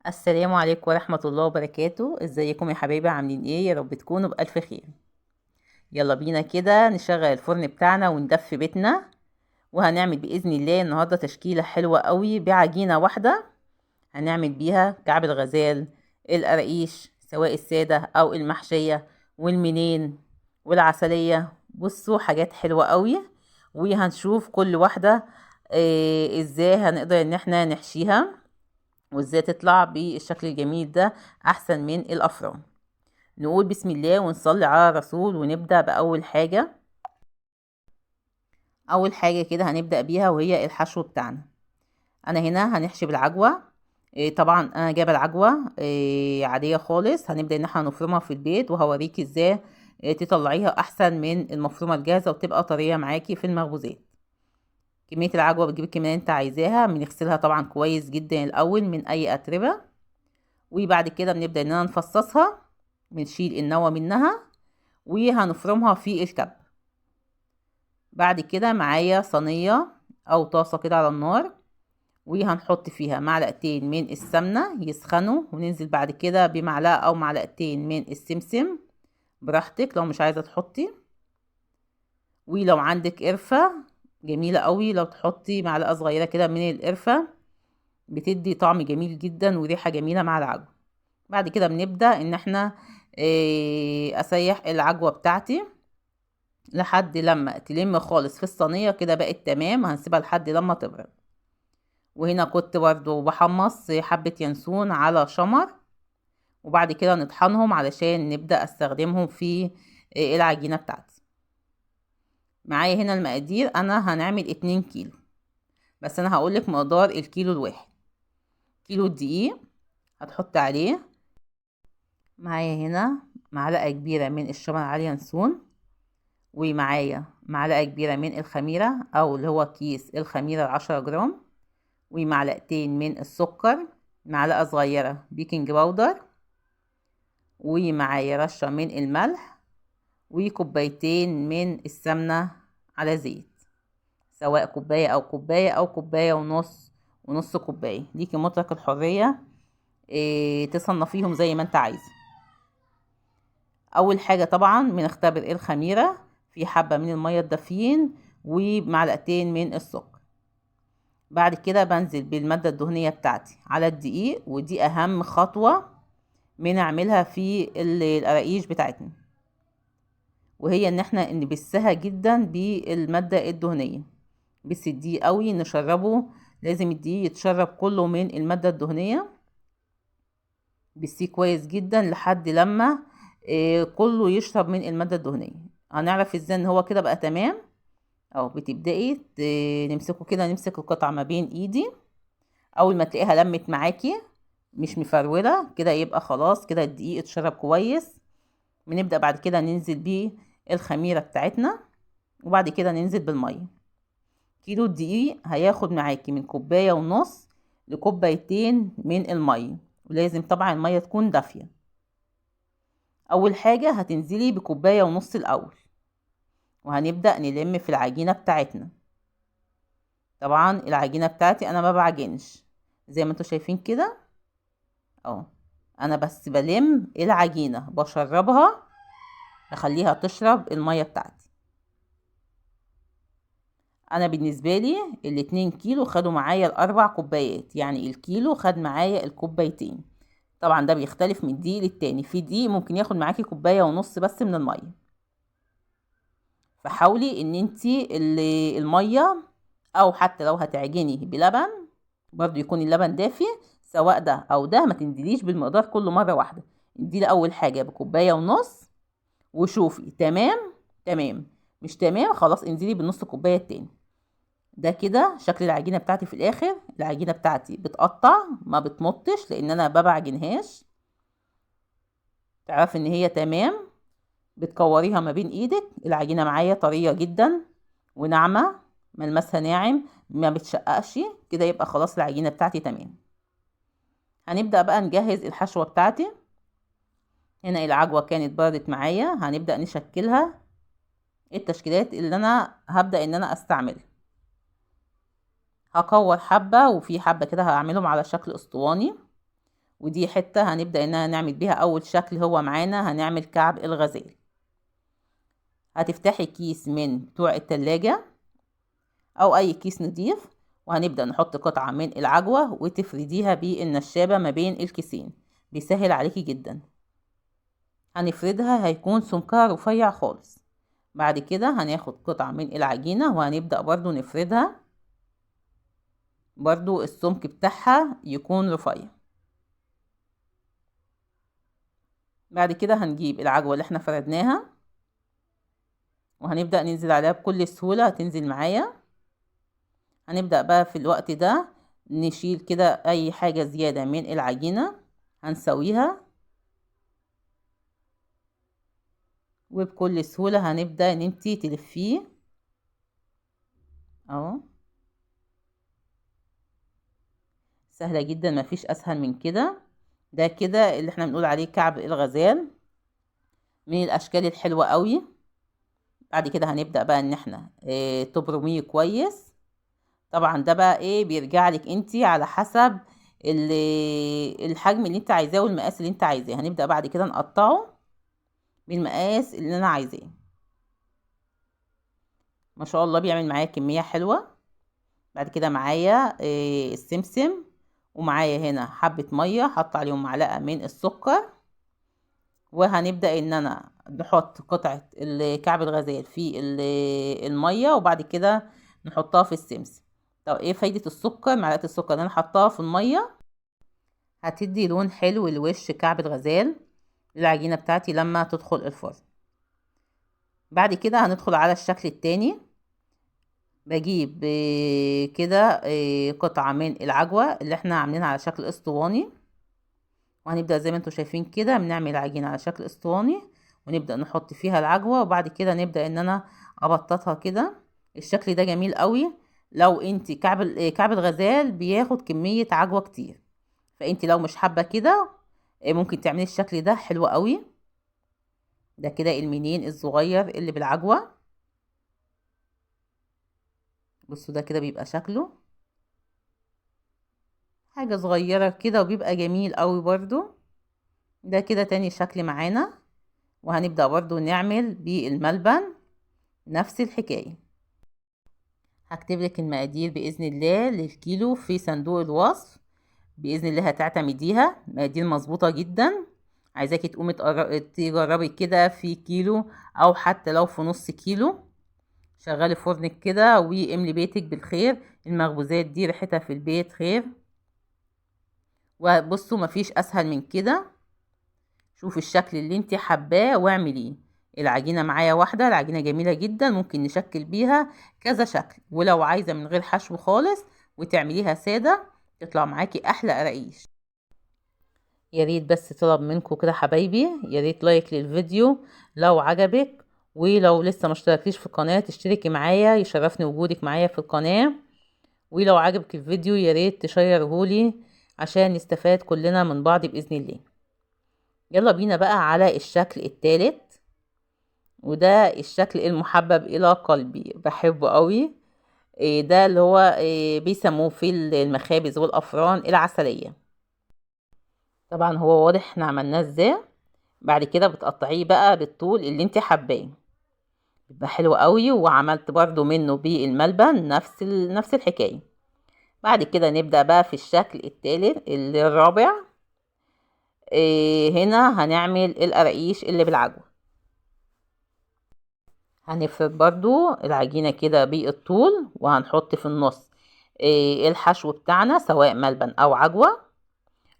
السلام عليكم ورحمة الله وبركاته. ازيكم يا حبايبي؟ عاملين ايه؟ يا رب تكونوا بألف خير. يلا بينا كده نشغل الفرن بتاعنا وندفي بيتنا. وهنعمل بإذن الله النهاردة تشكيلة حلوة قوي بعجينة واحدة. هنعمل بيها كعب الغزال، القراقيش سواء السادة أو المحشية، والمنين والعسلية. بصوا حاجات حلوة قوي. وهنشوف كل واحدة ازاي هنقدر ان احنا نحشيها، وازاي تطلع بالشكل الجميل ده احسن من الافران. نقول بسم الله ونصلي على الرسول ونبدأ بأول حاجة. اول حاجة كده هنبدأ بيها وهي الحشو بتاعنا. انا هنا هنحشي بالعجوة. طبعا انا جايبه العجوة عادية خالص. هنبدأ ان احنا نفرمها في البيت وهوريكي ازاي تطلعيها احسن من المفرومة الجاهزة وتبقى طرية معاكي في المخبوزات. كمية العجوة بتجيب الكمية اللي انت عايزاها، بنغسلها طبعا كويس جدا الاول من اي اتربة. وبعد كده بنبدأ اننا نفصصها، بنشيل النوى منها وهنفرمها في الكب. بعد كده معايا صينية او طاسة كده على النار، وهنحط فيها معلقتين من السمنة يسخنوا، وننزل بعد كده بمعلقة او معلقتين من السمسم براحتك لو مش عايزة تحطي. ولو عندك قرفة جميلة قوي لو تحطي معلقة صغيرة كده من القرفة، بتدي طعم جميل جدا وريحة جميلة مع العجوة. بعد كده بنبدأ ان احنا اسيح العجوة بتاعتي لحد لما تلم خالص في الصينية كده بقت تمام. هنسيبها لحد لما تبرد. وهنا كنت برضو بحمص حبة ينسون على شمر، وبعد كده نطحنهم علشان نبدأ استخدمهم في العجينة بتاعتي. معايا هنا المقادير، انا هنعمل 2 كيلو، بس انا هقولك مقدار الكيلو الواحد. كيلو الدقيق هتحط عليه، معايا هنا معلقة كبيرة من الشمر على اليانسون، ومعايا معلقة كبيرة من الخميرة او اللي هو كيس الخميرة 10 جرام، ومعلقتين من السكر، معلقة صغيرة بيكنج باودر، ومعايا رشة من الملح، وكوبايتين من السمنة على زيت، سواء كوباية او كوباية او كوباية ونص ونص كوباية، ليكي مطلق الحرية تصنفيهم زي ما انت عايزة. اول حاجة طبعا بنختبر الخميرة في حبة من المية الدافيين ومعلقتين من السكر. بعد كده بنزل بالمادة الدهنية بتاعتي على الدقيق، ودي اهم خطوة بنعملها في القراقيش بتاعتنا، وهي ان احنا نبسها جدا بالمادة الدهنية. بس الدقيق قوي نشربه، لازم الدقيق يتشرب كله من المادة الدهنية. بسيه كويس جدا لحد لما كله يشرب من المادة الدهنية. هنعرف ازاي ان هو كده بقى تمام. او بتبدأي نمسكه كده، نمسك القطعة ما بين ايدي، اول ما تلاقيها لمت معاكي مش مفرولة كده يبقى خلاص كده الدقيق اتشرب كويس. بنبدأ بعد كده ننزل بيه الخميرة بتاعتنا، وبعد كده ننزل بالمية. كيلو الدقيق هياخد معاكي من كوباية ونص لكوبايتين من المية، ولازم طبعا المية تكون دافية. اول حاجة هتنزلي بكوباية ونص الاول، وهنبدأ نلم في العجينة بتاعتنا. طبعا العجينة بتاعتي انا ما بعجنش زي ما انتوا شايفين كده اهو، انا بس بلم العجينة بشربها، بخليها تشرب المية بتاعتي. انا بالنسبة لي ال2 كيلو خدوا معايا ال4 كوبايات، يعني الكيلو خد معايا الكوبايتين. طبعا ده بيختلف من دقيق للتاني، في دقيق ممكن ياخد معاكي كوباية ونص بس من المية. فحاولي ان انتي المية، او حتى لو هتعجني بلبن برضو يكون اللبن دافي، سواء ده او ده، ما تنزليش بالمقدار كله مرة واحدة. انزلي اول حاجة بكوباية ونص وشوفي تمام تمام، مش تمام خلاص انزلي بالنص كوباية التاني. ده كده شكل العجينة بتاعتي في الاخر. العجينة بتاعتي بتقطع ما بتمطش لان انا ما بعجنهاش. تعرفي ان هي تمام، بتكوريها ما بين ايدك. العجينة معايا طرية جدا وناعمة، ملمسها ناعم ما بتشققش كده، يبقى خلاص العجينة بتاعتي تمام. هنبدأ بقى نجهز الحشوة بتاعتي. هنا العجوة كانت بردت معايا، هنبدأ نشكلها التشكيلات اللي انا هبدأ ان انا استعملها. هكور حبة، وفي حبة كده هعملهم على شكل اسطواني، ودي حتة هنبدأ اننا نعمل بيها اول شكل هو معانا، هنعمل كعب الغزال. هتفتحي كيس من بتوع التلاجة او اي كيس نضيف، وهنبدأ نحط قطعة من العجوة وتفرديها بالنشابة ما بين الكيسين، بيسهل عليكي جدا. هنفردها هيكون سمكها رفيع خالص. بعد كده هناخد قطعة من العجينة وهنبدأ برضو نفردها، برضو السمك بتاعها يكون رفيع. بعد كده هنجيب العجوة اللي احنا فردناها وهنبدأ ننزل عليها بكل سهولة، هتنزل معايا. هنبدأ بقى في الوقت ده نشيل كده اي حاجة زيادة من العجينة، هنسويها وبكل سهولة هنبدأ ان انتي تلفيه اهو. سهلة جدا، مفيش اسهل من كده. ده كده اللي احنا بنقول عليه كعب الغزال، من الاشكال الحلوة قوي. بعد كده هنبدأ بقى ان احنا تبرميه كويس. طبعا ده بقى بيرجع لك انتي على حسب الحجم اللي انت عايزاه والمقاس اللي انت عايزاه. هنبدأ بعد كده نقطعه بالمقاس اللي انا عايزاه. ما شاء الله بيعمل معايا كمية حلوة. بعد كده معايا السمسم، ومعايا هنا حبة مية حط عليهم معلقة من السكر. وهنبدأ ان انا نحط قطعة كعب الغزال في المية، وبعد كده نحطها في السمسم. طب ايه فايدة السكر؟ معلقة السكر اللي انا حطاها في المية هتدي لون حلو لوش كعب الغزال للعجينة بتاعتي لما تدخل الفرن. بعد كده هندخل على الشكل التاني. بجيب كده قطعة من العجوة اللي احنا عاملينها على شكل اسطواني، وهنبدأ زي ما انتوا شايفين كده بنعمل عجينة على شكل اسطواني، ونبدأ نحط فيها العجوة، وبعد كده نبدأ ان انا ابططها كده. الشكل ده جميل قوي. لو انت كعب الغزال بياخد كمية عجوة كتير، فانت لو مش حابة كده ممكن تعملي الشكل ده حلو قوي. ده كده المنين الصغير اللي بالعجوة. بصوا ده كده بيبقى شكله حاجة صغيرة كده وبيبقى جميل قوي برضو. ده كده تاني شكل معانا. وهنبدأ برضو نعمل بالملبن نفس الحكاية. هكتب لك المقادير بإذن الله للكيلو في صندوق الوصف، بإذن الله هتعتمديها، مقادير مظبوطة جدا. عايزاكي تقومي تجربي كده في كيلو أو حتى لو في نص كيلو. شغلي فرنك كده واملي بيتك بالخير. المخبوزات دي ريحتها في البيت خير. وبصوا مفيش أسهل من كده. شوفي الشكل اللي انت حباه واعمليه. العجينة معايا واحدة، العجينة جميلة جدا، ممكن نشكل بيها كذا شكل، ولو عايزة من غير حشو خالص وتعمليها سادة تطلع معاكي احلى قراقيش. يا ريت بس طلب منكم كده حبايبي، يا ريت لايك للفيديو لو عجبك، ولو لسه ما اشتركتيش في القناة تشتركي معايا، يشرفني وجودك معايا في القناة. ولو عجبك الفيديو يا ريت تشيرهولي عشان نستفاد كلنا من بعض بإذن الله. يلا بينا بقى على الشكل الثالث، وده الشكل المحبب الى قلبي، بحبه قوي. ده اللي هو بيسموه في المخابز والافران العسلية. طبعا هو واضح احنا عملناه ازاي. بعد كده بتقطعيه بقى بالطول اللي انت حباه، يبقى حلو قوي. وعملت برضو منه بالملبن نفس الحكاية. بعد كده نبدأ بقى في الشكل الثالث الرابع. هنا هنعمل القراقيش اللي بالعجوة. هنفرد برضو العجينة كده بالطول، وهنحط في النص الحشو بتاعنا سواء ملبن او عجوة،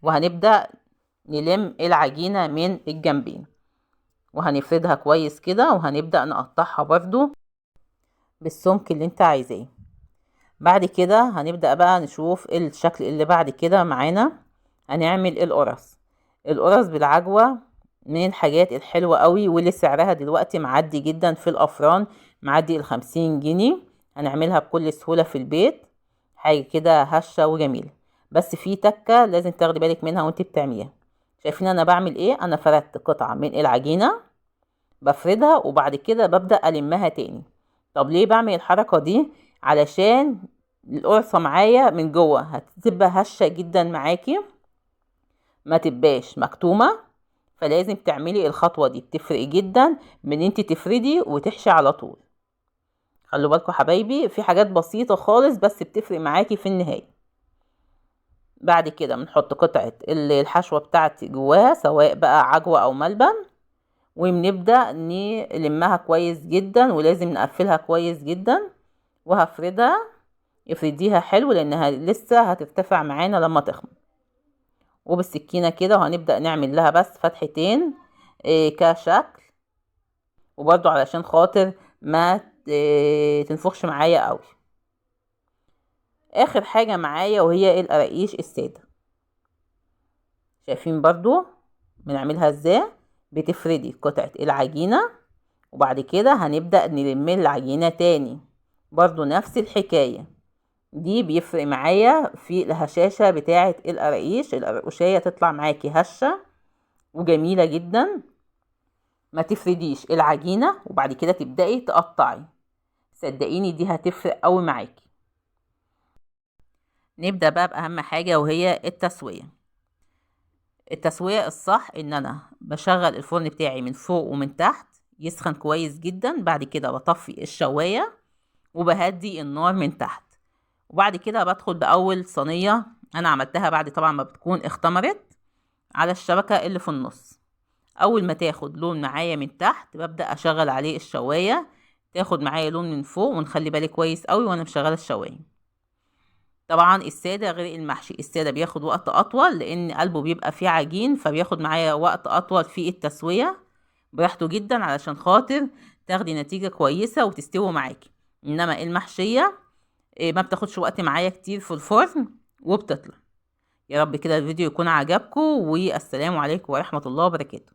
وهنبدأ نلم العجينة من الجنبين وهنفردها كويس كده، وهنبدأ نقطعها برضو بالسمك اللي انت عايزاه. بعد كده هنبدأ بقى نشوف الشكل اللي بعد كده معانا. هنعمل القرص بالعجوة، من الحاجات الحلوة قوي واللي سعرها دلوقتي معدي جدا في الافران، معدي 50 جنيه. هنعملها بكل سهولة في البيت، حاجة كده هشة وجميلة. بس في تكة لازم تاخدي بالك منها وانت بتعمليها. شايفين انا بعمل ايه؟ انا فردت قطعة من العجينة بفردها وبعد كده ببدأ ألمها تاني. طب ليه بعمل الحركة دي؟ علشان القرصة معايا من جوه هتبقى هشة جدا معاكي، ما تبقاش مكتومة. فلازم تعملي الخطوة دي، بتفرق جدا من انت تفردي وتحشي على طول. خلوا بالكم حبايبي، في حاجات بسيطة خالص بس بتفرق معاكي في النهاية. بعد كده بنحط قطعة الحشوة بتاعتي جواها، سواء بقى عجوة او ملبن، وبنبدأ نلمها كويس جدا، ولازم نقفلها كويس جدا. وهفردها، افرديها حلو لانها لسه هترتفع معانا لما تخمر. وبالسكينة كده، وهنبدأ نعمل لها بس فتحتين كشكل، وبرضو علشان خاطر ما تنفخش معايا قوي. اخر حاجة معايا وهي القراقيش السادة. شايفين برضو بنعملها ازاي؟ بتفردي قطعة العجينة، وبعد كده هنبدأ نلم العجينة تاني، برضو نفس الحكاية. دي بيفرق معايا في الهشاشة بتاعة القراقيش، القرقشية تطلع معاكي هشة وجميلة جدا. ما تفرديش العجينة وبعد كده تبدأي تقطعي، صدقيني دي هتفرق قوي معاكي. نبدأ بقى بأهم حاجة وهي التسوية. التسوية الصح ان انا بشغل الفرن بتاعي من فوق ومن تحت يسخن كويس جدا، بعد كده بطفي الشواية وبهدي النار من تحت، وبعد كده بدخل بأول صينية انا عملتها بعد طبعا ما بتكون اختمرت على الشبكة اللي في النص. اول ما تاخد لون معايا من تحت ببدأ اشغل عليه الشواية تاخد معايا لون من فوق، ونخلي بالي كويس قوي وانا مشغله الشواية. طبعا السادة غير المحشي، السادة بياخد وقت اطول لان قلبه بيبقى فيه عجين، فبياخد معايا وقت اطول في التسوية براحته جدا علشان خاطر تاخدي نتيجة كويسة وتستوي معاكي. انما المحشية ما بتاخدش وقت معايا كتير في الفرن وبتطلع. يا رب كده الفيديو يكون عجبكم، والسلام عليكم ورحمة الله وبركاته.